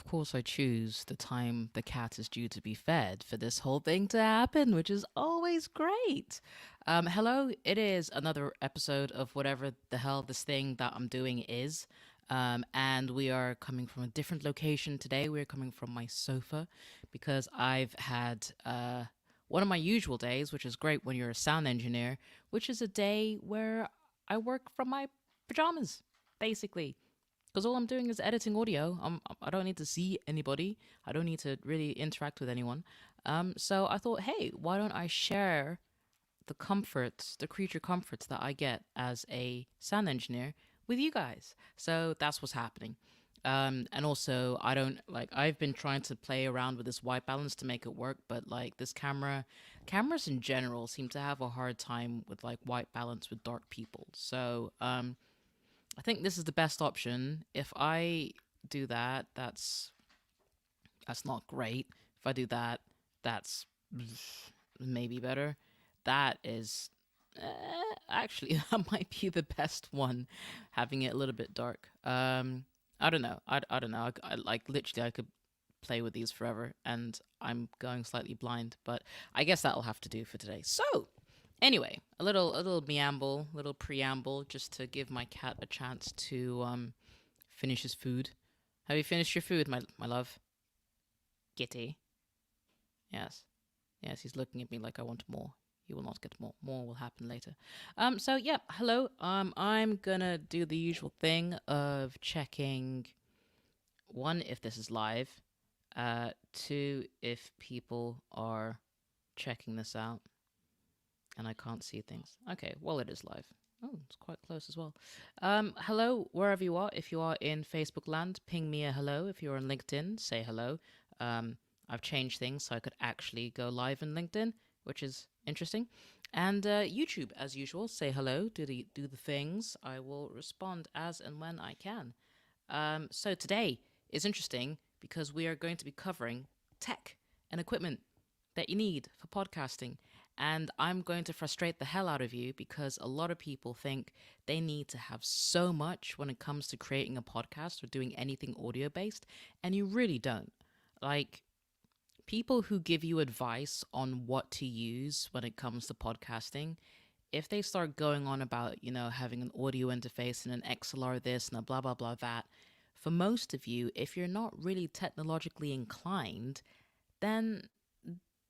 of course, I choose the time the cat is due to be fed for this whole thing to happen, which is always great. Hello, it is another episode of whatever the hell this thing that I'm doing is. And we are coming from a different location today. We're coming from my sofa because I've had one of my usual days, which is great when you're a sound engineer, which is a day where I work from my pajamas, basically, because all I'm doing is editing audio. I don't need to see anybody. I don't need to really interact with anyone. So I thought, hey, why don't I share the comforts, the creature comforts that I get as a sound engineer with you guys? So that's what's happening. And also, I don't like. I've been trying to play around with this white balance to make it work, but like this cameras in general seem to have a hard time with like white balance with dark people. So I think this is the best option. If I do that, that's not great. If I do that, that's maybe better. That is actually that might be the best one, having it a little bit dark. I don't know. I don't know. Like literally, I could play with these forever, and I'm going slightly blind, but I guess that'll have to do for today. So anyway, a little meamble, little preamble, just to give my cat a chance to finish his food. Have you finished your food, my love? Kitty. Yes. Yes, he's looking at me like I want more. He will not get more. More will happen later. So yeah, hello. I'm gonna do the usual thing of checking one, if this is live, two, if people are checking this out, and I can't see things. Okay, well, it is live. Oh, it's quite close as well. Hello, wherever you are. If you are in Facebook land, ping me a hello. If you're on LinkedIn, say hello. I've changed things so I could actually go live in LinkedIn, which is interesting. And YouTube, as usual, say hello. Do the things. I will respond as and when I can. So today is interesting because we are going to be covering tech and equipment that you need for podcasting. And I'm going to frustrate the hell out of you because a lot of people think they need to have so much when it comes to creating a podcast or doing anything audio based, and you really don't. Like, people who give you advice on what to use when it comes to podcasting, if they start going on about, having an audio interface and an XLR this and a blah, blah, blah that, for most of you, if you're not really technologically inclined, then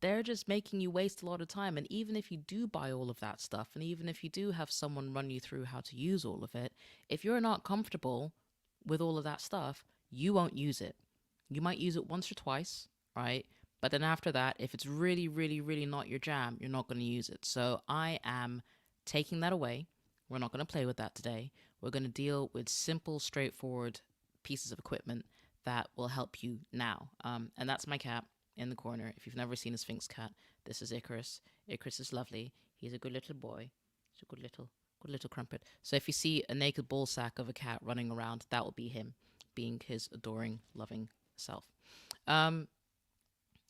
they're just making you waste a lot of time. And even if you do buy all of that stuff, and even if you do have someone run you through how to use all of it, if you're not comfortable with all of that stuff, you won't use it. You might use it once or twice, right? But then after that, if it's really, really, really not your jam, you're not going to use it. So I am taking that away. We're not going to play with that today. We're going to deal with simple, straightforward pieces of equipment that will help you now. And that's my cat in the corner. If you've never seen a Sphinx cat, this is Icarus. Icarus is lovely. He's a good little boy. He's a good little crumpet. So if you see a naked ball sack of a cat running around, that will be him, being his adoring, loving self.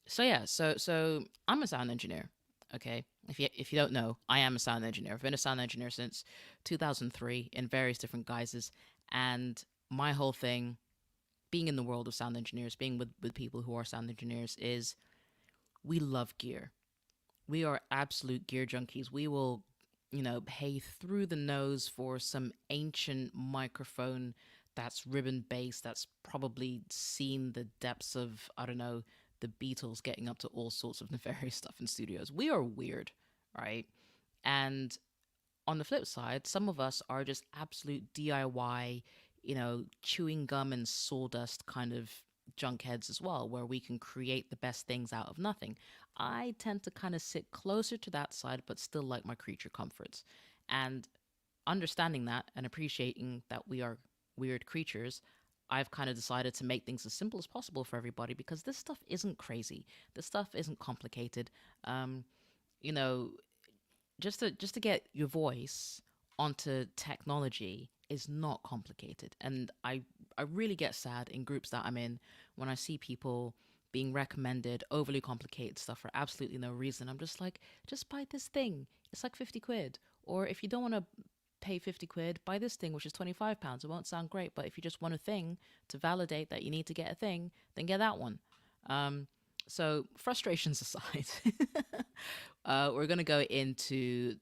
So yeah, so I'm a sound engineer. Okay, if you don't know, I am a sound engineer. I've been a sound engineer since 2003 in various different guises, and my whole thing, being in the world of sound engineers, being with people who are sound engineers, is we love gear. We are absolute gear junkies. We will, pay through the nose for some ancient microphone that's ribbon based, that's probably seen the depths of, I don't know, the Beatles getting up to all sorts of nefarious stuff in studios. We are weird, right? And on the flip side, some of us are just absolute DIY, chewing gum and sawdust kind of junkheads as well, where we can create the best things out of nothing. I tend to kind of sit closer to that side, but still like my creature comforts. And understanding that and appreciating that we are weird creatures, I've kind of decided to make things as simple as possible for everybody because this stuff isn't crazy. This stuff isn't complicated. You know, just to get your voice onto technology is not complicated. And I really get sad in groups that I'm in when I see people being recommended overly complicated stuff for absolutely no reason. I'm just like, just buy this thing. It's like 50 quid. Or if you don't want to pay 50 quid, buy this thing, which is £25. It won't sound great, but if you just want a thing to validate that you need to get a thing, then get that one. So frustrations aside, we're going to go into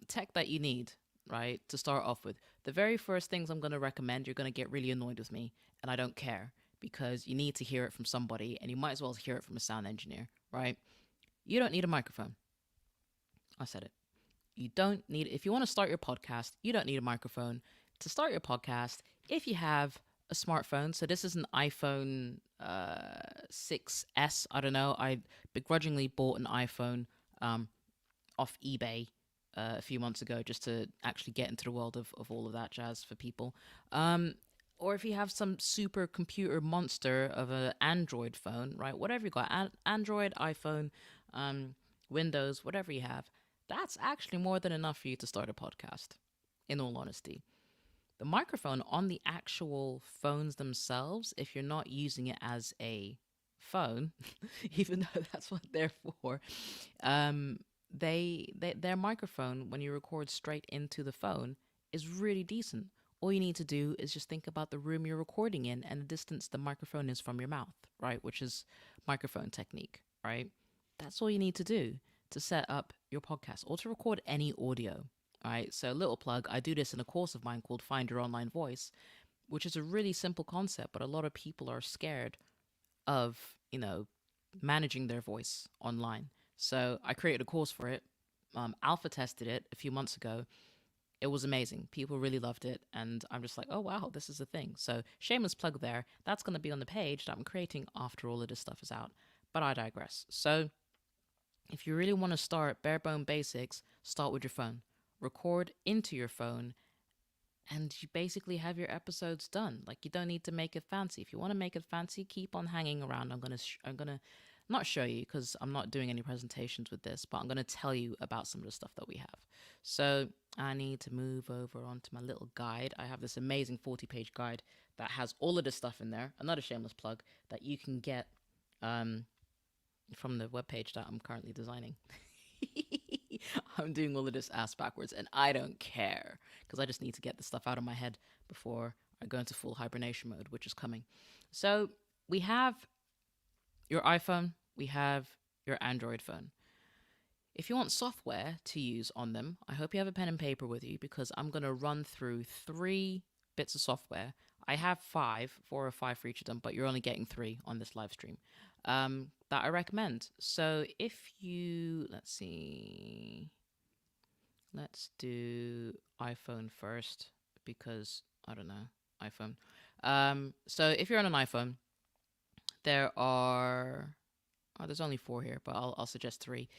tech that you need, right? To start off with, the very first things I'm going to recommend, you're going to get really annoyed with me, and I don't care because you need to hear it from somebody, and you might as well hear it from a sound engineer, right? You don't need a microphone. I said it. You don't need, if you want to start your podcast, you don't need a microphone. To start your podcast, if you have a smartphone, so this is an iPhone 6S, I don't know. I begrudgingly bought an iPhone off eBay a few months ago just to actually get into the world of all of that jazz for people. Or if you have some super computer monster of an Android phone, right? Whatever you got, Android, iPhone, Windows, whatever you have, that's actually more than enough for you to start a podcast, in all honesty. The microphone on the actual phones themselves, if you're not using it as a phone, even though that's what they're for, their microphone, when you record straight into the phone, is really decent. All you need to do is just think about the room you're recording in and the distance the microphone is from your mouth, right? Which is microphone technique, right? That's all you need to do to set up your podcast or to record any audio, right? So, little plug, I do this in a course of mine called Find Your Online Voice, which is a really simple concept, but a lot of people are scared of, managing their voice online. So, I created a course for it, alpha tested it a few months ago. It was amazing. People really loved it. And I'm just like, oh, wow, this is a thing. So, shameless plug there. That's going to be on the page that I'm creating after all of this stuff is out. But I digress. So, if you really want to start bare bone basics, start with your phone. Record into your phone, and you basically have your episodes done. Like, you don't need to make it fancy. If you want to make it fancy, keep on hanging around. I'm gonna not show you because I'm not doing any presentations with this, but I'm gonna tell you about some of the stuff that we have. So I need to move over onto my little guide. I have this amazing 40-page guide that has all of this stuff in there. Another shameless plug that you can get from the webpage that I'm currently designing. I'm doing all of this ass backwards, and I don't care because I just need to get the stuff out of my head before I go into full hibernation mode, which is coming. So we have your iPhone, we have your Android phone. If you want software to use on them, I hope you have a pen and paper with you because I'm going to run through 3 bits of software. I have 4 or 5 for each of them, but you're only getting 3 on this live stream that I recommend. So if you, let's do iPhone first because I don't know, iPhone. So if you're on an iPhone, there's only 4 here, but I'll suggest 3.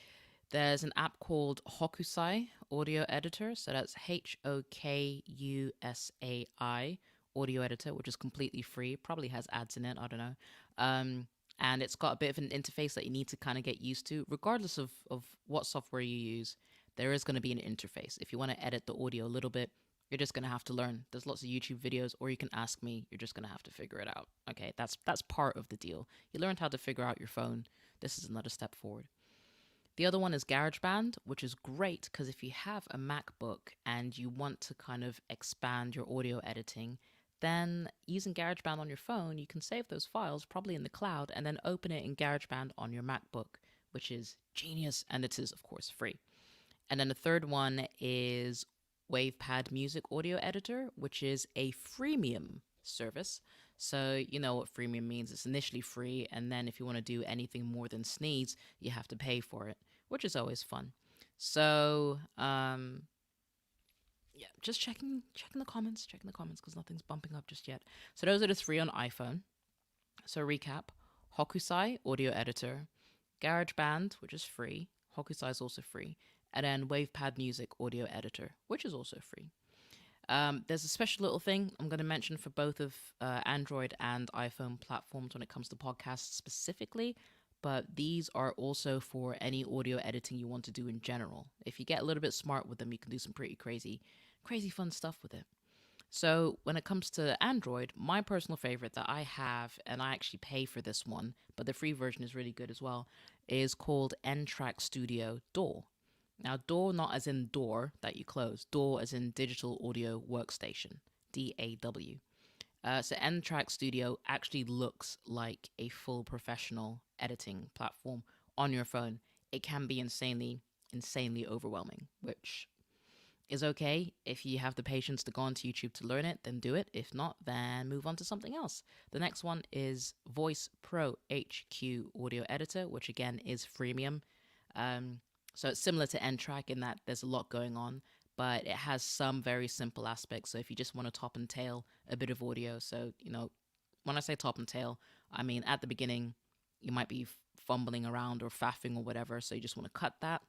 There's an app called Hokusai Audio Editor. So that's Hokusai Audio Editor, which is completely free. Probably has ads in it. I don't know. And it's got a bit of an interface that you need to kind of get used to. Regardless of what software you use, there is going to be an interface. If you want to edit the audio a little bit, you're just going to have to learn. There's lots of YouTube videos, or you can ask me. You're just going to have to figure it out. Okay, that's part of the deal. You learned how to figure out your phone. This is another step forward. The other one is Garageband, which is great because if you have a MacBook and you want to kind of expand your audio editing, then using GarageBand on your phone, you can save those files probably in the cloud and then open it in GarageBand on your MacBook, which is genius, and it is, of course, free. And then the third one is WavePad Music Audio Editor, which is a freemium service. So you know what freemium means. It's initially free, and then if you want to do anything more than sneeze, you have to pay for it, which is always fun. So, yeah, just checking the comments because nothing's bumping up just yet. So those are the 3 on iPhone. So recap: Hokusai Audio Editor, GarageBand, which is free. Hokusai is also free. And then WavePad Music Audio Editor, which is also free. There's a special little thing I'm going to mention for both of Android and iPhone platforms when it comes to podcasts specifically, but these are also for any audio editing you want to do in general. If you get a little bit smart with them, you can do some pretty crazy fun stuff with it. So when it comes to Android, my personal favorite that I have, and I actually pay for this one, but the free version is really good as well, is called N-Track Studio DAW. Now, DAW not as in door that you close, DAW as in digital audio workstation, DAW. So N-Track Studio actually looks like a full professional editing platform on your phone. It can be insanely overwhelming, which is okay. If you have the patience to go onto YouTube to learn it, then do it. If not, then move on to something else. The next one is Voice Pro HQ Audio Editor, which again is freemium. So it's similar to N-Track in that there's a lot going on, but it has some very simple aspects. So if you just want to top and tail a bit of audio, so, when I say top and tail, I mean at the beginning, you might be fumbling around or faffing or whatever. So you just want to cut that.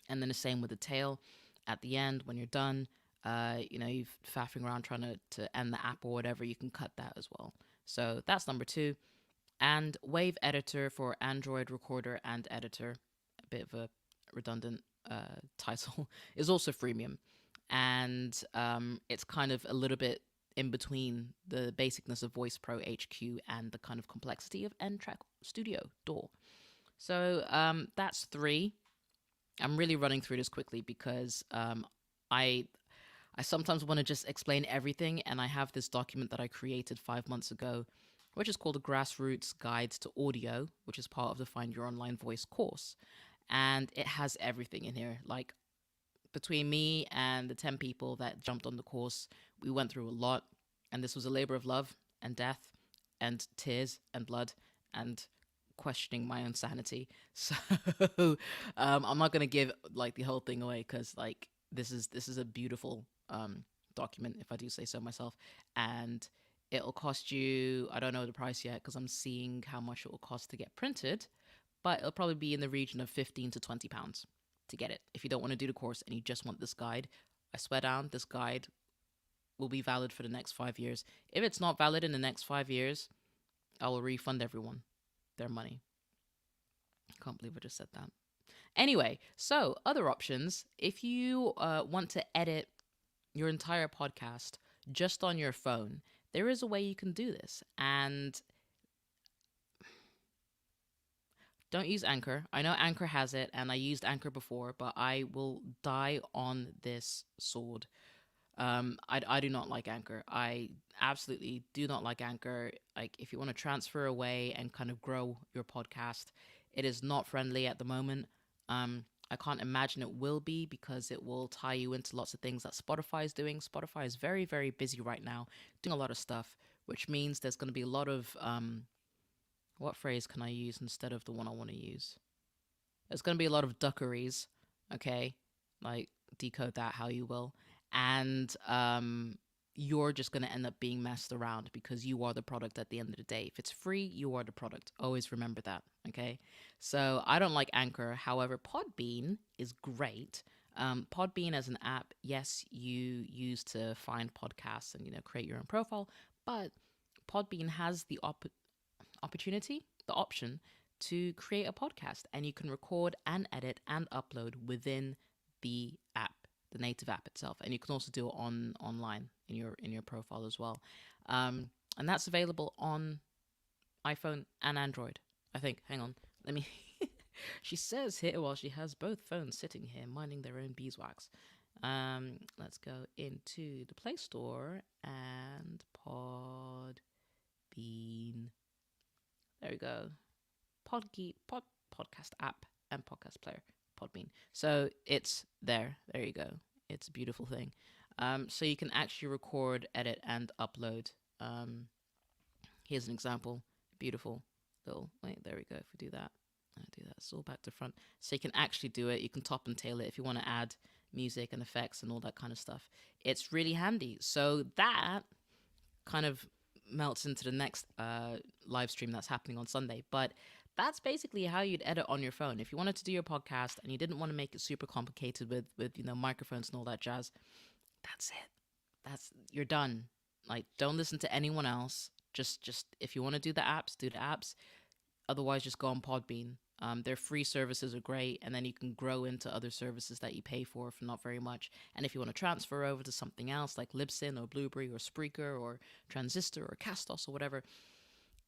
And then the same with the tail. At the end, when you're done, you're faffing around trying to end the app or whatever, you can cut that as well. So that's number 2. And Wave Editor for Android Recorder and Editor, a bit of a redundant title, is also freemium. And it's kind of a little bit in between the basicness of Voice Pro HQ and the kind of complexity of N-Track Studio DAW. So that's 3. I'm really running through this quickly because I sometimes want to just explain everything, and I have this document that I created 5 months ago, which is called a Grassroots Guide to Audio, which is part of the Find Your Online Voice course. And it has everything in here. Like, between me and the 10 people that jumped on the course, we went through a lot, and this was a labor of love and death and tears and blood and questioning my own sanity. So I'm not gonna give like the whole thing away because like this is a beautiful document, if I do say so myself, and it'll cost you, I don't know the price yet because I'm seeing how much it will cost to get printed, but it'll probably be in the region of 15 to 20 pounds to get it. If you don't want to do the course and you just want this guide, I swear down, this guide will be valid for the next 5 years. If it's not valid in the next 5 years, I will refund everyone their money. I can't believe I just said that. Anyway, so other options. If you want to edit your entire podcast just on your phone, there is a way you can do this. And don't use Anchor. I know Anchor has it, and I used Anchor before, but I will die on this sword. I do not like Anchor. I absolutely do not like Anchor. Like, if you want to transfer away and kind of grow your podcast, it is not friendly at the moment. I can't imagine it will be because it will tie you into lots of things that Spotify is doing. Spotify is very, very busy right now, doing a lot of stuff, which means there's going to be a lot of, what phrase can I use instead of the one I want to use? There's going to be a lot of duckeries, okay? Like, decode that how you will. And you're just going to end up being messed around because you are the product at the end of the day. If it's free, you are the product. Always remember that, okay? So I don't like Anchor. However, Podbean is great. Podbean as an app, yes, you use to find podcasts and, create your own profile. But Podbean has the option to create a podcast, and you can record and edit and upload within the app, the native app itself, and you can also do it online in your profile as well, and that's available on iPhone and Android, I think. Hang on, let me she says here while she has both phones sitting here minding their own beeswax. Let's go into the Play Store and Podbean. There we go. Podcast app and podcast player, Podbean. So it's there. There you go. It's a beautiful thing. So you can actually record, edit, and upload. Here's an example. Beautiful little. Wait, there we go. If we do that, it's all back to front. So you can actually do it. You can top and tail it if you want to add music and effects and all that kind of stuff. It's really handy. So that kind of melts into the next live stream that's happening on Sunday. But that's basically how you'd edit on your phone. If you wanted to do your podcast and you didn't want to make it super complicated with microphones and all that jazz, that's it. You're done. Like, don't listen to anyone else. Just if you want to do the apps, do the apps. Otherwise, just go on Podbean. Their free services are great, and then you can grow into other services that you pay for not very much. And if you want to transfer over to something else like Libsyn or Blueberry or Spreaker or Transistor or Castos or whatever,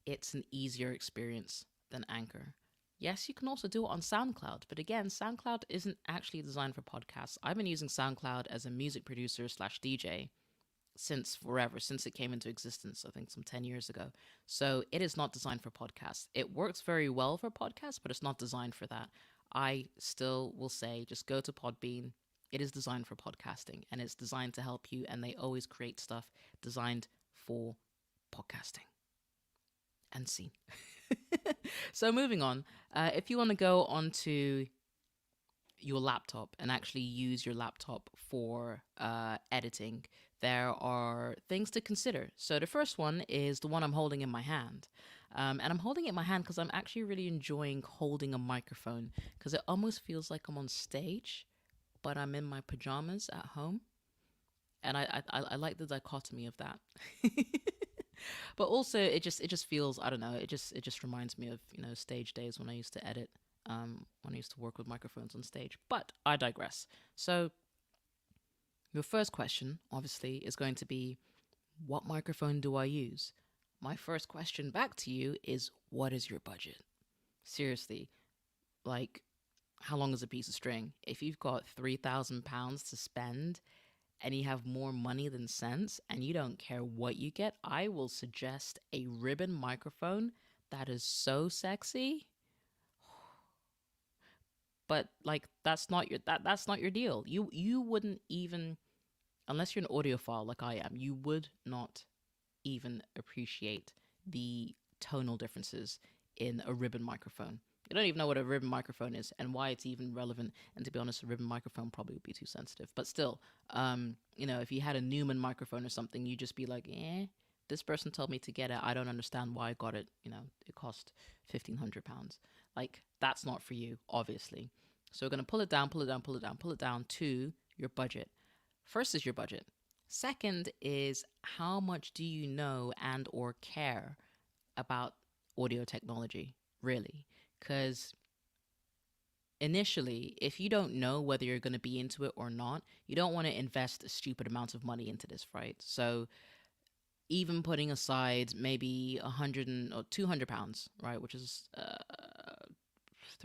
it's an easier experience than Anchor. Yes, you can also do it on SoundCloud, but again, SoundCloud isn't actually designed for podcasts. I've been using SoundCloud as a music producer slash DJ since forever, since it came into existence, I think some 10 years ago. So it is not designed for podcasts. It works very well for podcasts, but it's not designed for that. I still will say just go to Podbean. It is designed for podcasting and it's designed to help you, and they always create stuff designed for podcasting. And scene. So moving on, if you want to go onto your laptop and actually use your laptop for editing, there are things to consider. So the first one is the one I'm holding in my hand. And I'm holding it in my hand because I'm actually really enjoying holding a microphone, because it almost feels like I'm on stage, but I'm in my pajamas at home. And I like the dichotomy of that. But also it just feels, I don't know, it just reminds me of, stage days when I used to edit, when I used to work with microphones on stage. But I digress. So your first question obviously is going to be, what microphone do I use? My first question back to you is, what is your budget? Seriously, like, how long is a piece of string? If you've got £3,000 to spend and you have more money than sense and you don't care what you get, I will suggest a ribbon microphone that is so sexy. But like, that's not your deal. You wouldn't even, unless you're an audiophile like I am, you would not even appreciate the tonal differences in a ribbon microphone. You don't even know what a ribbon microphone is and why it's even relevant. And to be honest, a ribbon microphone probably would be too sensitive. But still, if you had a Newman microphone or something, you'd just be like, this person told me to get it. I don't understand why I got it. It cost £1,500. Like, that's not for you, obviously. So we're going to pull it down, pull it down, pull it down, pull it down to your budget. First is your budget. Second is, how much do you know and or care about audio technology, really? Because initially, if you don't know whether you're going to be into it or not, you don't want to invest stupid amounts of money into this, right? So even putting aside maybe or £200, right, which is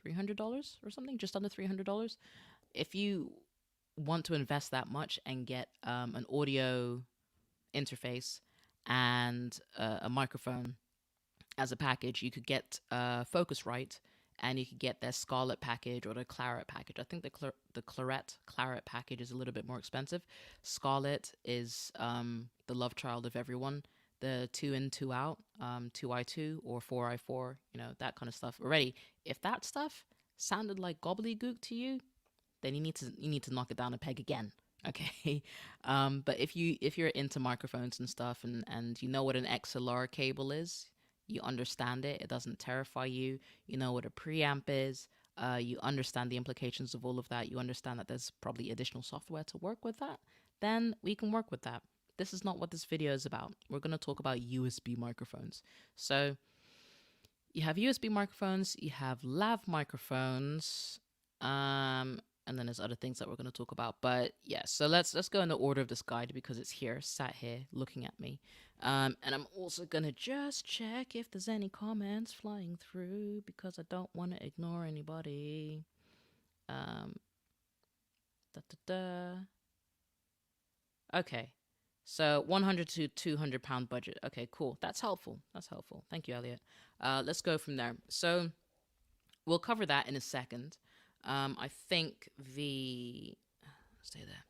$300 or something, just under $300. If you want to invest that much and get an audio interface and a microphone as a package, you could get Focusrite, and you could get their Scarlet package or the Claret package. I think the Claret package is a little bit more expensive. Scarlet is the love child of everyone. The 2 in, 2 out, 2i2 or 4i4, that kind of stuff. Already, if that stuff sounded like gobbledygook to you, then you need to knock it down a peg again. Okay. But if you're into microphones and stuff, and you know what an XLR cable is, you understand it, it doesn't terrify you, you know what a preamp is, you understand the implications of all of that, you understand that there's probably additional software to work with that, then we can work with that. This is not what this video is about. We're going to talk about USB microphones. So you have USB microphones, you have lav microphones, and then there's other things that we're going to talk about. But yeah, so let's go in the order of this guide, because it's here, sat here looking at me. And I'm also going to just check if there's any comments flying through, because I don't want to ignore anybody. Okay. So 100 to 200 pound budget. Okay, cool. That's helpful. Thank you, Elliot. Let's go from there. So we'll cover that in a second. I think stay there.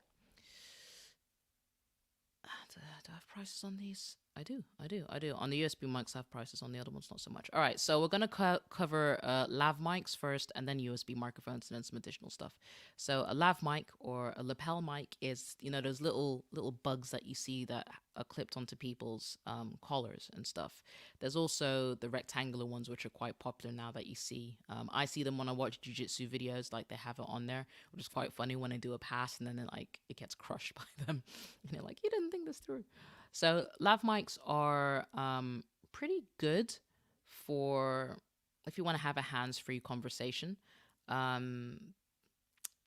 Do I have prices on these? I do. On the USB mics, I have prices. On the other ones, not so much. All right, so we're going to cover lav mics first, and then USB microphones, and then some additional stuff. So a lav mic or a lapel mic is, those little bugs that you see that are clipped onto people's collars and stuff. There's also the rectangular ones, which are quite popular now that you see. I see them when I watch jiu-jitsu videos, like they have it on there, which is quite funny when I do a pass and then it gets crushed by them. And they're like, you didn't think this through. So lav mics are pretty good for if you want to have a hands-free conversation.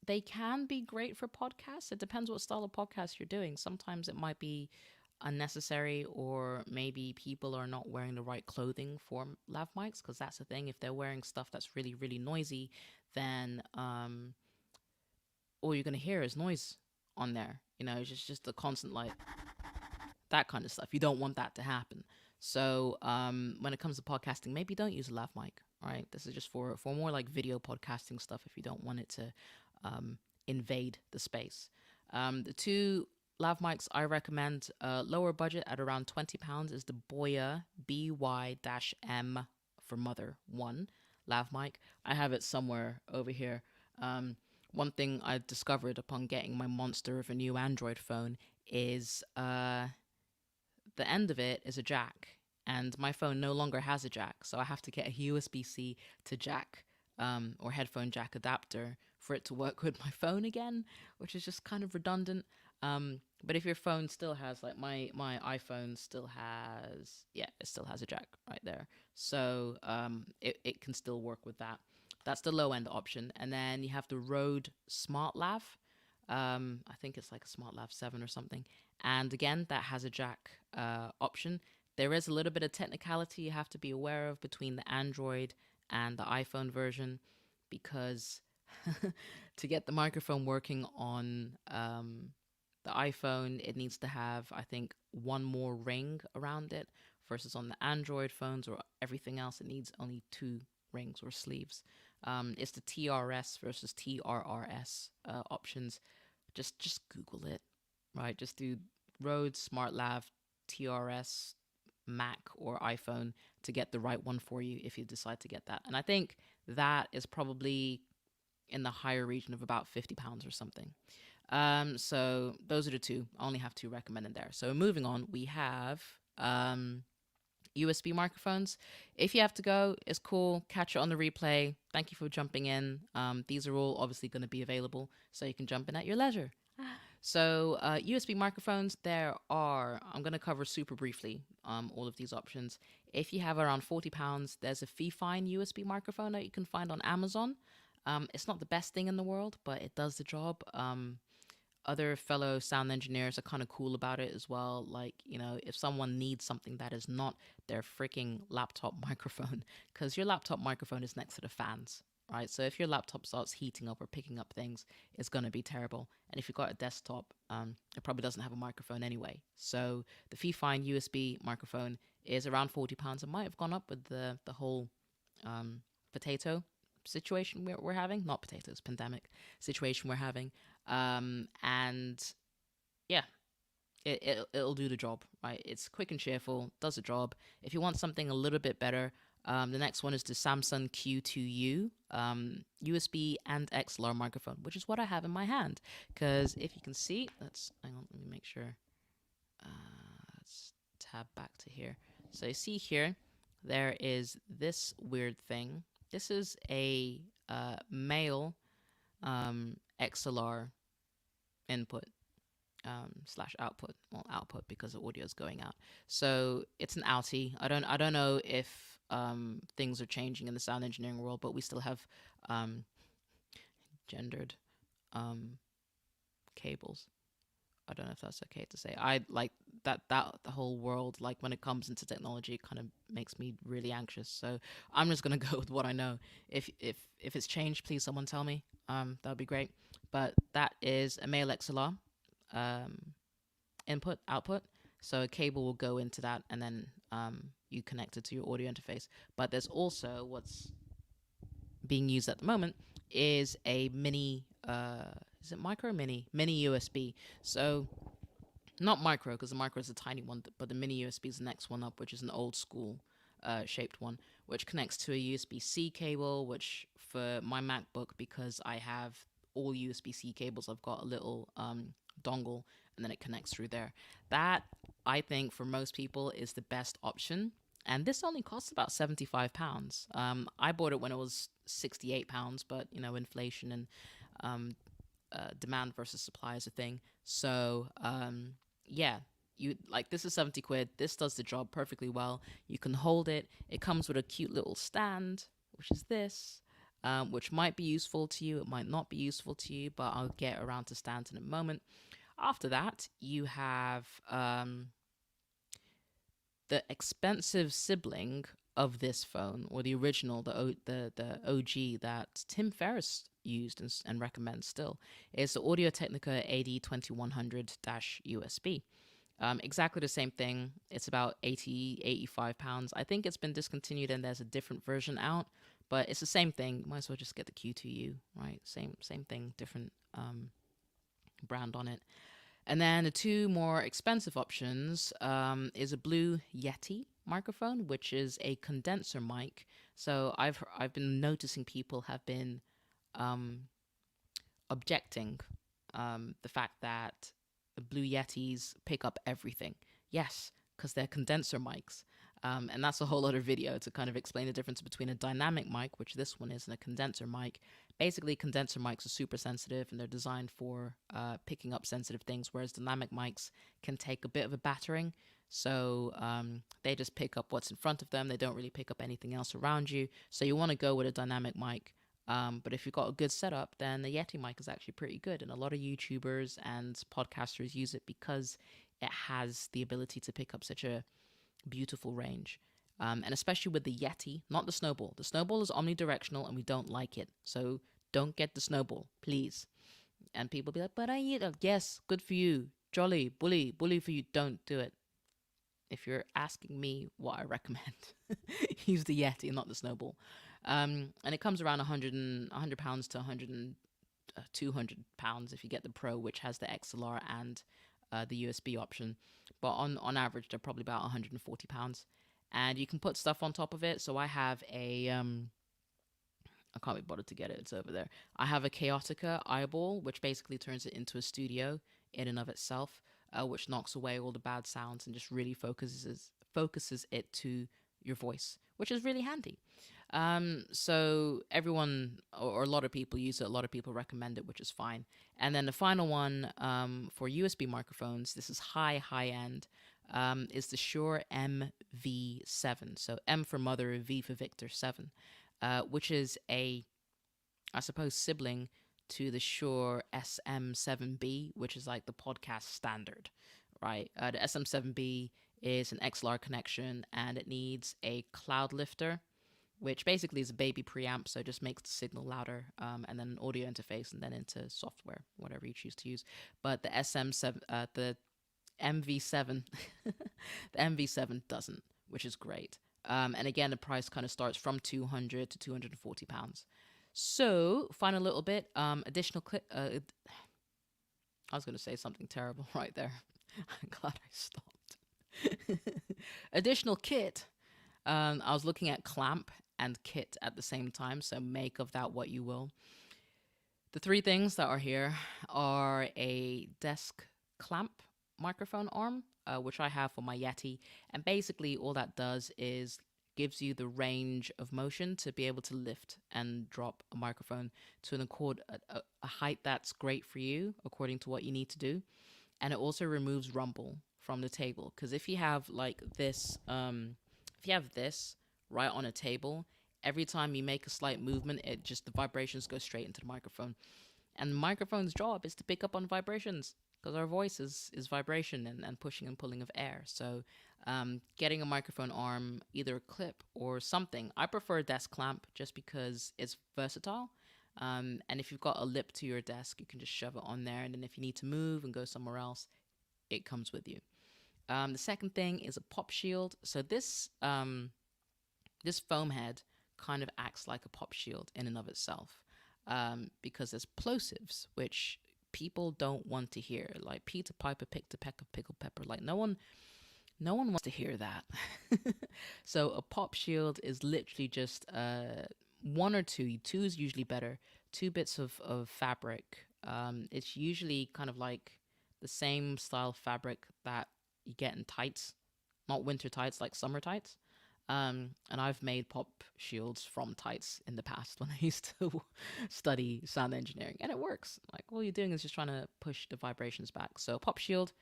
They can be great for podcasts. It depends what style of podcast you're doing. Sometimes it might be unnecessary, or maybe people are not wearing the right clothing for lav mics, because that's the thing. If they're wearing stuff that's really, really noisy, then all you're going to hear is noise on there. It's just the constant, like, that kind of stuff. You don't want that to happen. So when it comes to podcasting, maybe don't use a lav mic. Right, this is just for more like video podcasting stuff, if you don't want it to invade the space. The two lav mics I recommend, lower budget at around £20, is the Boya BY-M for Mother 1 lav mic. I have it somewhere over here. One thing I discovered upon getting my monster of a new Android phone is the end of it is a jack, and my phone no longer has a jack, so I have to get a USB-C to jack or headphone jack adapter for it to work with my phone again, which is just kind of redundant. But if your phone still has, like, my iPhone still has, yeah, it still has a jack right there, so it can still work with that. That's the low end option. And then you have the Rode Smartlav. I think it's like a Smartlav 7 or something. And again, that has a jack option. There is a little bit of technicality you have to be aware of between the Android and the iPhone version, because to get the microphone working on the iPhone, it needs to have, I think, one more ring around it, versus on the Android phones or everything else, it needs only two rings or sleeves. It's the TRS versus TRRS options. Just Google it, right? Just do Rode Smartlav TRS Mac or iPhone to get the right one for you if you decide to get that. And I think that is probably in the higher region of about £50 or something. So those are the two. I only have two recommended there. So moving on, we have USB microphones. If you have to go, it's cool. Catch it on the replay. Thank you for jumping in. These are all obviously going to be available, so you can jump in at your leisure. So USB microphones, I'm going to cover super briefly all of these options. If you have around £40, there's a Fifine USB microphone that you can find on Amazon. It's not the best thing in the world, but it does the job. Other fellow sound engineers are kind of cool about it as well. Like, if someone needs something that is not their freaking laptop microphone, because your laptop microphone is next to the fans, right? So if your laptop starts heating up or picking up things, it's going to be terrible. And if you've got a desktop, it probably doesn't have a microphone anyway. So the Fifine USB microphone is around £40. It might have gone up with the whole potato situation we're having. Not potatoes, pandemic situation we're having. And yeah, it'll do the job, right? It's quick and cheerful, does the job. If you want something a little bit better, the next one is the Samsung Q2U USB and XLR microphone, which is what I have in my hand. Because if you can see, hang on, let me make sure. Let's tab back to here. So you see here, there is this weird thing. This is a male XLR input slash output. Well, output because the audio is going out. So it's an outie. I don't know if things are changing in the sound engineering world, but we still have gendered cables. I don't know if that's okay to say. I like that the whole world, like when it comes into technology, it kind of makes me really anxious. So I'm just gonna go with what I know. If it's changed, please someone tell me. That would be great. But that is a male XLR input output. So a cable will go into that, and then you connect it to your audio interface. But there's also what's being used at the moment is a mini. Is it micro or mini? Mini USB. So not micro, because the micro is a tiny one, but the mini USB is the next one up, which is an old school shaped one, which connects to a USB-C cable, which for my MacBook, because I have all USB-C cables, I've got a little dongle, and then it connects through there. That, I think, for most people is the best option. And this only costs about £75. I bought it when it was £68, but, inflation and demand versus supply is a thing. So, yeah, this is 70 quid. This does the job perfectly well. You can hold it. It comes with a cute little stand, which is this, which might be useful to you. It might not be useful to you, but I'll get around to stands in a moment. After that, you have the expensive sibling of this phone, or the original, the OG that Tim Ferriss used and recommends still, is the Audio Technica AD2100-USB. Exactly the same thing. It's about 85 pounds. I think it's been discontinued and there's a different version out, but it's the same thing. Might as well just get the Q2U, right? Same thing, different brand on it. And then the two more expensive options is a Blue Yeti microphone, which is a condenser mic. So I've been noticing people have been objecting the fact that the Blue Yetis pick up everything. Yes, because they're condenser mics. And that's a whole other video to kind of explain the difference between a dynamic mic, which this one is, and a condenser mic. Basically, condenser mics are super sensitive and they're designed for picking up sensitive things, whereas dynamic mics can take a bit of a battering. So they just pick up what's in front of them. They don't really pick up anything else around you. So you want to go with a dynamic mic. But if you've got a good setup, then the Yeti mic is actually pretty good. And a lot of YouTubers and podcasters use it because it has the ability to pick up such a beautiful range. And especially with the Yeti, not the Snowball. The Snowball is omnidirectional and we don't like it. So don't get the Snowball, please. And people be like, but I eat it. Yes, good for you. Jolly, bully for you. Don't do it. If you're asking me what I recommend, use the Yeti, not the Snowball. And it comes around 100 pounds to 200 pounds if you get the Pro, which has the XLR and the USB option. But on average, they're probably about 140 pounds. And you can put stuff on top of it. So I have a, I can't be bothered to get it. It's over there. I have a Chaotica eyeball, which basically turns it into a studio in and of itself, which knocks away all the bad sounds and just really focuses it to your voice, which is really handy. So everyone or a lot of people use it. A lot of people recommend it, which is fine. And then the final one for USB microphones, this is high end, is the Shure Mv7. So M for mother, V for Victor, 7, which is a, I suppose, sibling to the Shure SM7B, which is like the podcast standard, right? The SM7B is an XLR connection and it needs a cloud lifter, which basically is a baby preamp, so it just makes the signal louder, and then an audio interface, and then into software, whatever you choose to use. But the the MV7, the MV7 doesn't, which is great. And again, the price kind of starts from 200 to 240 pounds. So, final little bit, additional clip. I was going to say something terrible right there. I'm glad I stopped. Additional kit. I was looking at clamp and kit at the same time, so make of that what you will. The three things that are here are a desk clamp microphone arm, which I have for my Yeti, and basically all that does is gives you the range of motion to be able to lift and drop a microphone to a height that's great for you according to what you need to do. And it also removes rumble from the table, because if you have like this, if you have this right on a table, every time you make a slight movement, the vibrations go straight into the microphone. And the microphone's job is to pick up on vibrations, because our voice is vibration and pushing and pulling of air. So getting a microphone arm, either a clip or something. I prefer a desk clamp just because it's versatile. And if you've got a lip to your desk, you can just shove it on there. And then if you need to move and go somewhere else, it comes with you. The second thing is a pop shield. So this foam head kind of acts like a pop shield in and of itself, because there's plosives, which people don't want to hear. Like Peter Piper picked a peck of pickled pepper. Like no one wants to hear that. So a pop shield is literally just one or two. Two is usually better. 2 bits of fabric. It's usually kind of like the same style fabric that you get in tights, not winter tights, like summer tights. And I've made pop shields from tights in the past when I used to study sound engineering, and it works. Like all you're doing is just trying to push the vibrations back. So pop shield,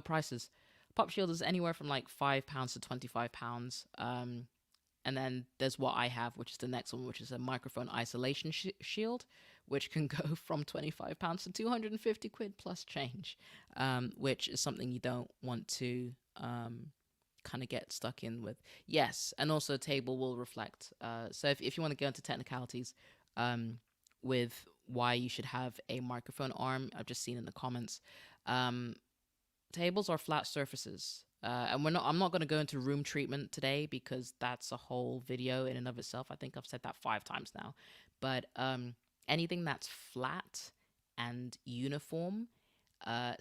prices. Pop shield is anywhere from like £5 to £25. And then there's what I have, which is the next one, which is a microphone isolation shield, which can go from £25 to 250 quid plus change, which is something you don't want to kind of get stuck in with. Yes, and also table will reflect. So if you want to go into technicalities um, with why you should have a microphone arm, I've just seen in the comments. Um, Tables are flat surfaces. And I'm not going to go into room treatment today because that's a whole video in and of itself. I think I've said that 5 times now. But anything that's flat and uniform,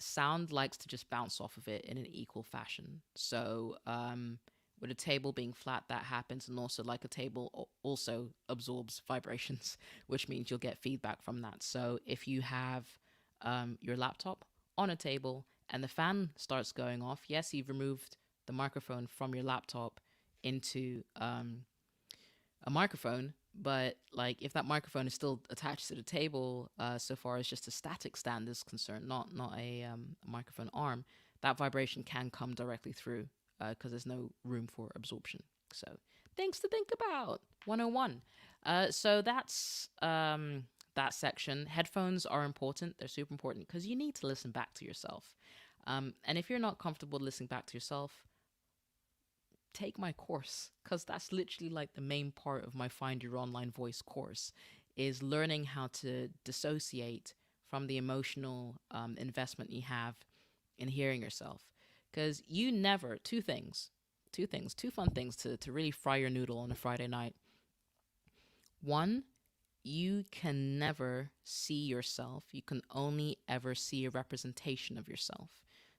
sound likes to just bounce off of it in an equal fashion. So with a table being flat, that happens, and also like a table also absorbs vibrations, which means you'll get feedback from that. So if you have your laptop on a table and the fan starts going off, yes, you've removed the microphone from your laptop into a microphone, but like if that microphone is still attached to the table, so far as just a static stand is concerned, not a microphone arm, that vibration can come directly through because there's no room for absorption. So things to think about. 101. So that's that section. Headphones are important. They're super important because you need to listen back to yourself. And if you're not comfortable listening back to yourself, take my course, because that's literally like the main part of my Find Your Online Voice course, is learning how to dissociate from the emotional investment you have in hearing yourself. Because you never, two fun things to really fry your noodle on a Friday night. One, you can never see yourself. You can only ever see a representation of yourself.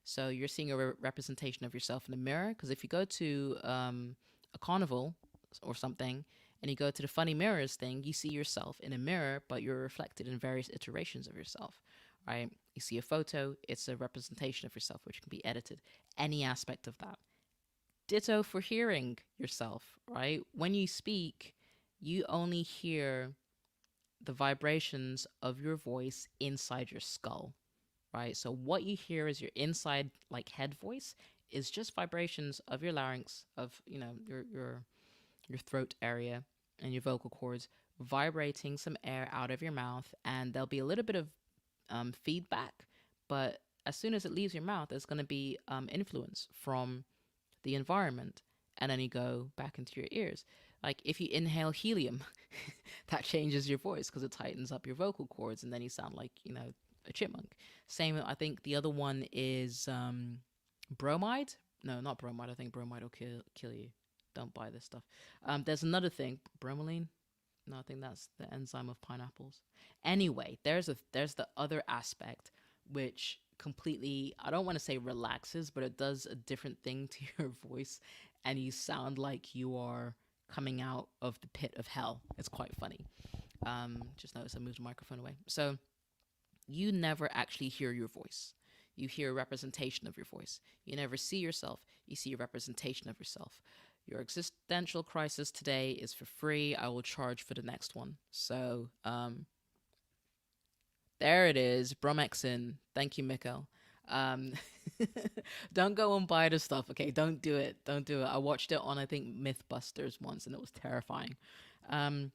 So you're seeing a representation of yourself in a mirror. Because if you go to a carnival or something and you go to the funny mirrors thing, you see yourself in a mirror, but you're reflected in various iterations of yourself, right? You see a photo, it's a representation of yourself, which can be edited. Any aspect of that. Ditto for hearing yourself, right? When you speak, you only hear the vibrations of your voice inside your skull, right? So what you hear is your inside like head voice is just vibrations of your larynx, of your throat area and your vocal cords vibrating some air out of your mouth, and there'll be a little bit of feedback, but as soon as it leaves your mouth, there's going to be influence from the environment, and then you go back into your ears. Like if you inhale helium, that changes your voice because it tightens up your vocal cords, and then you sound like a chipmunk. Same, I think the other one is bromide. No, not bromide. I think bromide will kill you. Don't buy this stuff. There's another thing, bromelain. No, I think that's the enzyme of pineapples. Anyway, there's the other aspect which completely, I don't want to say relaxes, but it does a different thing to your voice, and you sound like you are coming out of the pit of hell. It's quite funny. Just notice I moved the microphone away. So you never actually hear your voice. You hear a representation of your voice. You never see yourself. You see a representation of yourself. Your existential crisis today is for free. I will charge for the next one. So, there it is. Bromexin. Thank you, Mikkel. Um, don't go and buy the stuff, okay? Don't do it. Don't do it. I watched it on, I think, Mythbusters once, and it was terrifying. Um,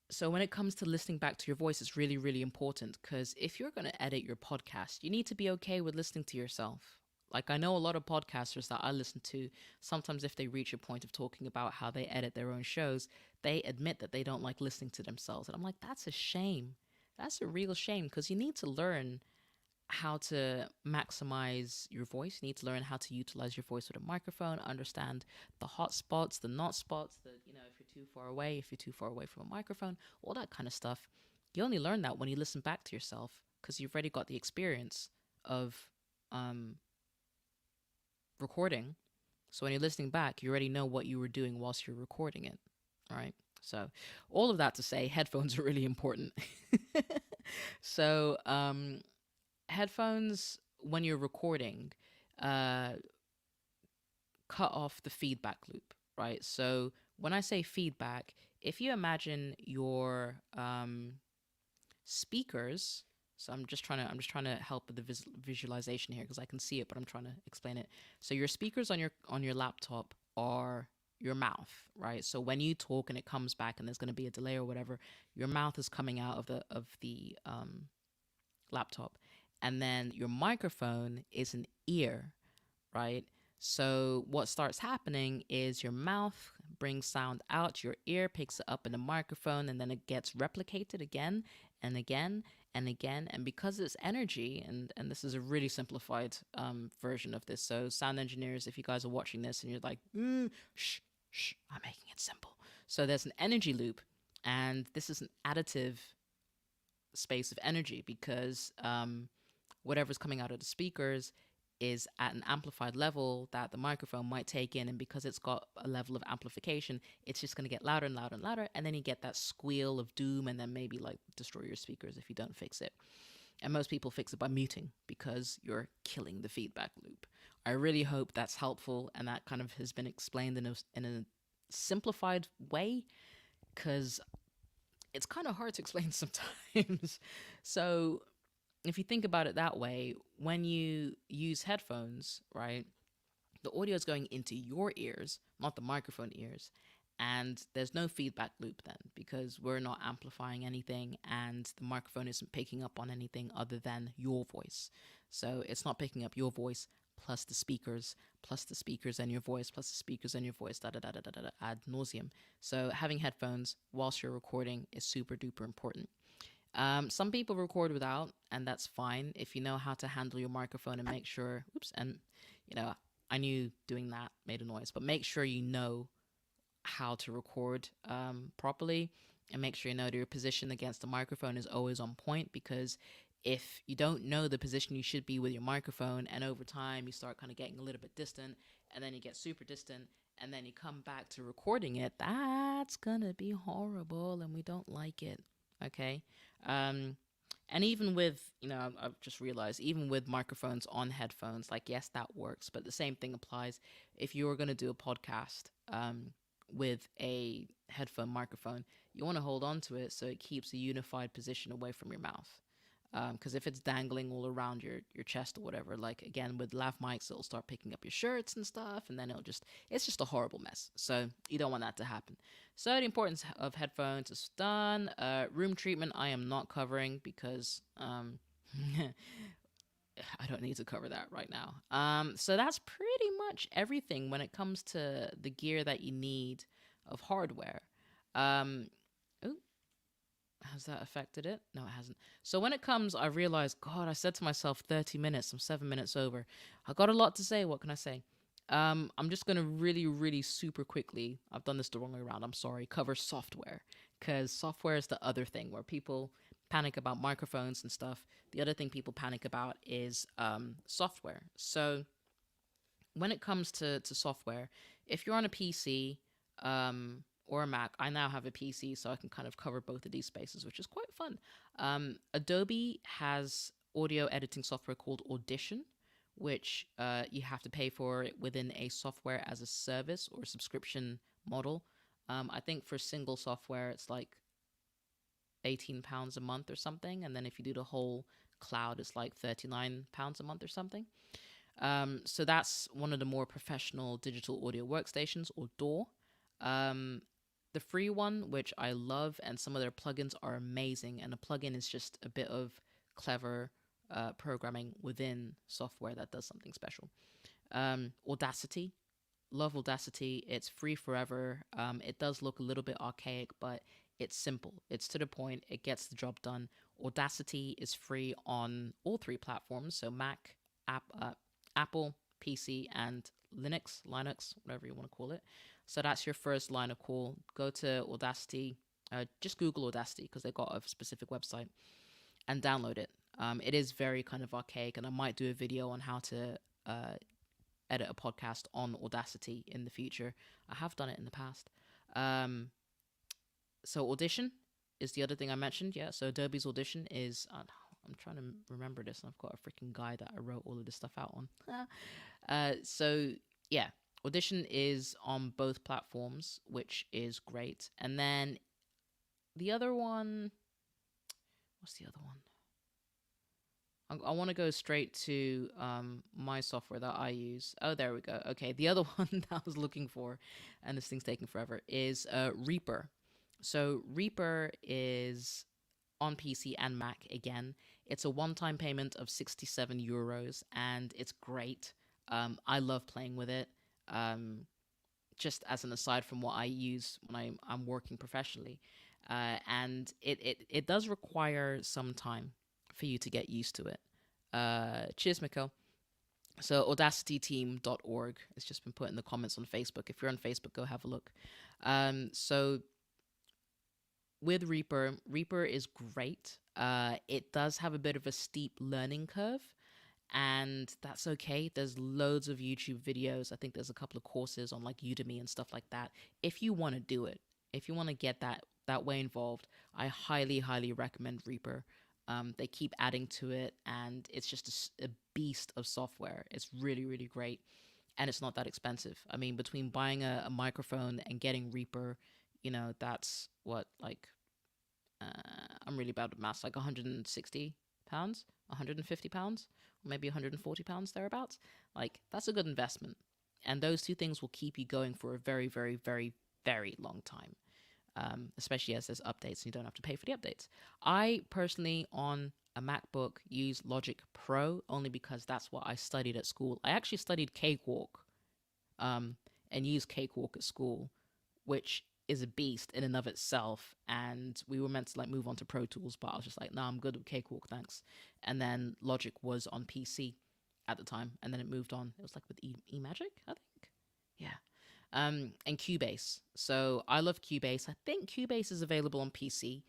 so when it comes to listening back to your voice, it's really, really important, because if you're going to edit your podcast, you need to be okay with listening to yourself. Like, I know a lot of podcasters that I listen to, sometimes if they reach a point of talking about how they edit their own shows, they admit that they don't like listening to themselves. And I'm like, that's a shame. That's a real shame, because you need to learn how to maximize your voice. You need to learn how to utilize your voice with a microphone, understand the hot spots, the not spots, if you're too far away, if you're too far away from a microphone, all that kind of stuff. You only learn that when you listen back to yourself, because you've already got the experience of recording. So when you're listening back, you already know what you were doing whilst you're recording it. All right. So all of that to say, headphones are really important. So headphones, when you're recording, uh, cut off the feedback loop, right? So when I say feedback, if you imagine your speakers, so I'm just trying to help with the visualization here because I can see it, but I'm trying to explain it. So your speakers on your laptop are your mouth, right? So when you talk and it comes back and there's going to be a delay or whatever, your mouth is coming out of the laptop, and then your microphone is an ear, right? So what starts happening is your mouth brings sound out, your ear picks it up in the microphone, and then it gets replicated again and again and again. And because it's energy, and this is a really simplified version of this. So sound engineers, if you guys are watching this and you're like, shh, shh, I'm making it simple. So there's an energy loop, and this is an additive space of energy because whatever's coming out of the speakers is at an amplified level that the microphone might take in, and because it's got a level of amplification, it's just going to get louder and louder and louder, and then you get that squeal of doom, and then maybe like destroy your speakers if you don't fix it. And most people fix it by muting because you're killing the feedback loop. I really hope that's helpful and that kind of has been explained in a simplified way, because it's kind of hard to explain sometimes. So if you think about it that way, when you use headphones, right, the audio is going into your ears, not the microphone ears. And there's no feedback loop then because we're not amplifying anything and the microphone isn't picking up on anything other than your voice. So it's not picking up your voice plus the speakers and your voice, plus the speakers and your voice, da da da da da da, ad nauseum. So having headphones whilst you're recording is super duper important. Some people record without, and that's fine if you know how to handle your microphone and make sure, oops, and I knew doing that made a noise, but make sure you know how to record properly, and make sure you know that your position against the microphone is always on point, because if you don't know the position you should be with your microphone and over time you start kind of getting a little bit distant and then you get super distant and then you come back to recording it, that's gonna be horrible and we don't like it. Okay. And even with, I've just realized, even with microphones on headphones, like, yes, that works, but the same thing applies if you're going to do a podcast with a headphone microphone. You want to hold on to it so it keeps a unified position away from your mouth. Because if it's dangling all around your chest or whatever, like again with lav mics, it'll start picking up your shirts and stuff, and then it's just a horrible mess. So you don't want that to happen. So the importance of headphones is done. Room treatment I am not covering because I don't need to cover that right now. So that's pretty much everything when it comes to the gear that you need of hardware. Um, has that affected it? No, it hasn't. So when it comes, I realized, God, I said to myself 30 minutes. I'm 7 minutes over. I got a lot to say. What can I say? I'm just going to really, really super quickly, I've done this the wrong way around, I'm sorry, cover software. Because software is the other thing where people panic about microphones and stuff. The other thing people panic about is software. So when it comes to software, if you're on a PC, or a Mac, I now have a PC, so I can kind of cover both of these spaces, which is quite fun. Adobe has audio editing software called Audition, which you have to pay for within a software as a service or subscription model. I think for single software, it's like £18 a month or something. And then if you do the whole cloud, it's like £39 a month or something. So that's one of the more professional digital audio workstations, or DAW. The free one, which I love, and some of their plugins are amazing. And a plugin is just a bit of clever programming within software that does something special. Audacity. Love Audacity. It's free forever. It does look a little bit archaic, but it's simple. It's to the point. It gets the job done. Audacity is free on all three platforms. So Mac, Apple, PC, and Linux, whatever you want to call it. So that's your first line of call. Go to Audacity. Just Google Audacity because they've got a specific website, and download it. It is very kind of archaic, and I might do a video on how to edit a podcast on Audacity in the future. I have done it in the past. So Audition is the other thing I mentioned. Yeah, so Adobe's Audition is... I'm trying to remember this, and I've got a freaking guide that I wrote all of this stuff out on. So, yeah. Audition is on both platforms, which is great. And then the other one... What's the other one? I want to go straight to my software that I use. Oh, there we go. Okay, the other one that I was looking for, and this thing's taking forever, is Reaper. So Reaper is on PC and Mac again. It's a one-time payment of €67, and it's great. I love playing with it. Um, just as an aside from what I use when I'm working professionally. And it does require some time for you to get used to it. Cheers, Mikko. So audacityteam.org has just been put in the comments on Facebook. If you're on Facebook, go have a look. So with Reaper is great. It does have a bit of a steep learning curve, and that's okay. There's loads of YouTube videos. I think there's a couple of courses on like Udemy and stuff like that. If you want to do it, if you want to get that way involved, I highly recommend Reaper. They keep adding to it, and it's just a beast of software. It's really great, and it's not that expensive. I mean, between buying a microphone and getting Reaper, that's what, like, I'm really bad at maths, like £160, £150, or maybe £140 thereabouts. Like, that's a good investment. And those two things will keep you going for a very long time. Especially as there's updates and you don't have to pay for the updates. I personally, on a MacBook, use Logic Pro only because that's what I studied at school. I actually studied Cakewalk, and used Cakewalk at school, which is a beast in and of itself. And we were meant to like move on to Pro Tools, but I was just like, no, I'm good with Cakewalk, thanks. And then Logic was on PC at the time, and then it moved on. It was like with eMagic, I think. Yeah. And Cubase. So I love Cubase. I think Cubase is available on PC,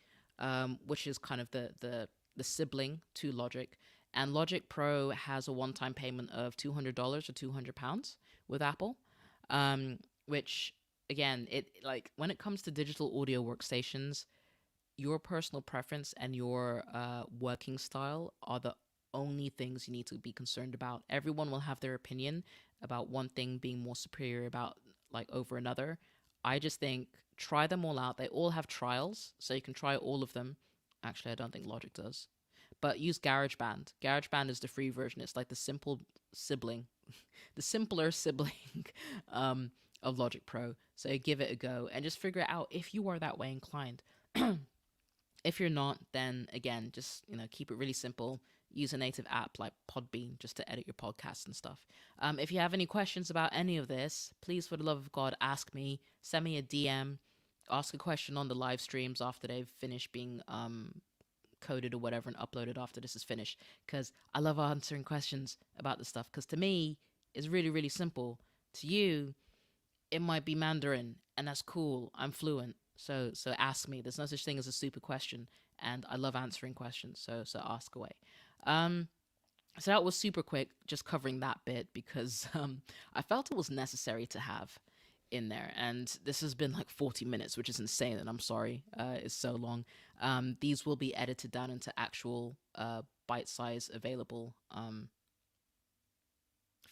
which is kind of the sibling to Logic. And Logic Pro has a one-time payment of $200 or £200 with Apple, which again, it like when it comes to digital audio workstations, your personal preference and your working style are the only things you need to be concerned about. Everyone will have their opinion about one thing being more superior about like over another. I just think try them all out. They all have trials, so you can try all of them. Actually, I don't think Logic does. But use GarageBand. GarageBand is the free version. It's like the simple sibling, the simpler sibling of Logic Pro. So give it a go and just figure it out if you are that way inclined. If you're not, then again, just keep it really simple. Use a native app like Podbean just to edit your podcasts and stuff. If you have any questions about any of this, please, for the love of God, ask me. Send me a DM. Ask a question on the live streams after they've finished being coded or whatever and uploaded after this is finished. Because I love answering questions about this stuff. Because to me, it's really simple. To you, it might be Mandarin, and that's cool. I'm fluent. So ask me. There's no such thing as a super question, and I love answering questions. So ask away. So that was super quick, just covering that bit because I felt it was necessary to have in there. And this has been like 40 minutes, which is insane. And I'm sorry, it's so long. These will be edited down into actual bite size available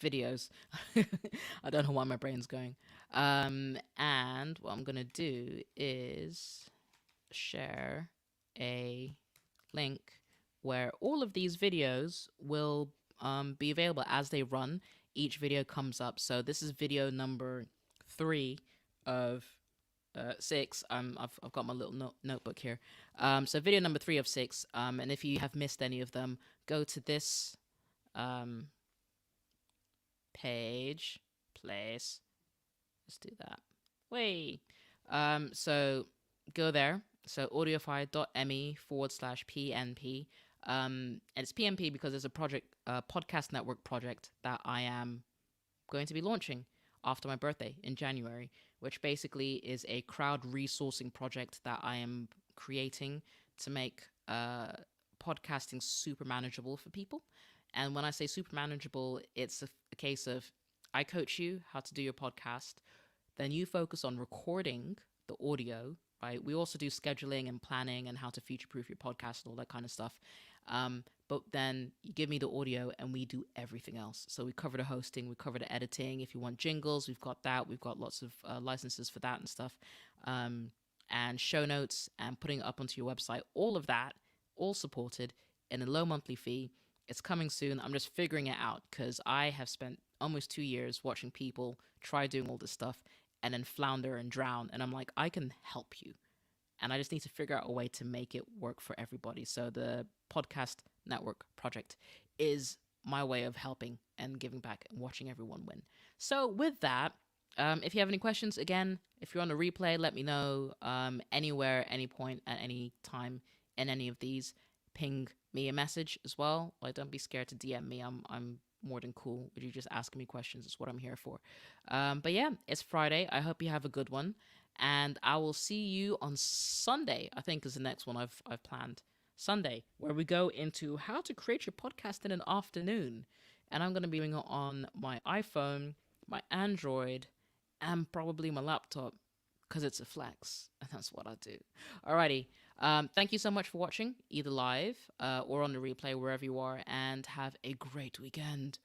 videos. I don't know why my brain's going. And what I'm going to do is share a link where all of these videos will be available as they run. Each video comes up. So this is video number 3 of 6. I've got my little notebook here. So video number 3 of 6. And if you have missed any of them, go to this page, place. Let's do that. Way. So go there. So audiofi.me/PNP. And it's PNP because there's a project, podcast network project that I am going to be launching after my birthday in January, which basically is a crowd resourcing project that I am creating to make podcasting super manageable for people. And when I say super manageable, it's a case of I coach you how to do your podcast, then you focus on recording the audio, right? We also do scheduling and planning and how to future-proof your podcast and all that kind of stuff. But then you give me the audio and we do everything else. So we cover the hosting, we cover the editing. If you want jingles, we've got that. We've got lots of licenses for that and stuff. And show notes and putting it up onto your website. All of that, all supported in a low monthly fee. It's coming soon. I'm just figuring it out because I have spent almost 2 years watching people try doing all this stuff and then flounder and drown. And I'm like, I can help you. And I just need to figure out a way to make it work for everybody. So the podcast network project is my way of helping and giving back and watching everyone win. So with that, if you have any questions, again, if you're on the replay, let me know. Anywhere, any point, at any time in any of these, ping me a message as well. Like, don't be scared to DM me. I'm more than cool with you just asking me questions. It's what I'm here for. But yeah, it's Friday. I hope you have a good one, and I will see you on Sunday. I think is the next one I've planned. Sunday, where we go into how to create your podcast in an afternoon. And I'm going to be doing it on my iPhone, my Android, and probably my laptop because it's a flex. And that's what I do. Alrighty. Thank you so much for watching, either live or on the replay, wherever you are, and have a great weekend.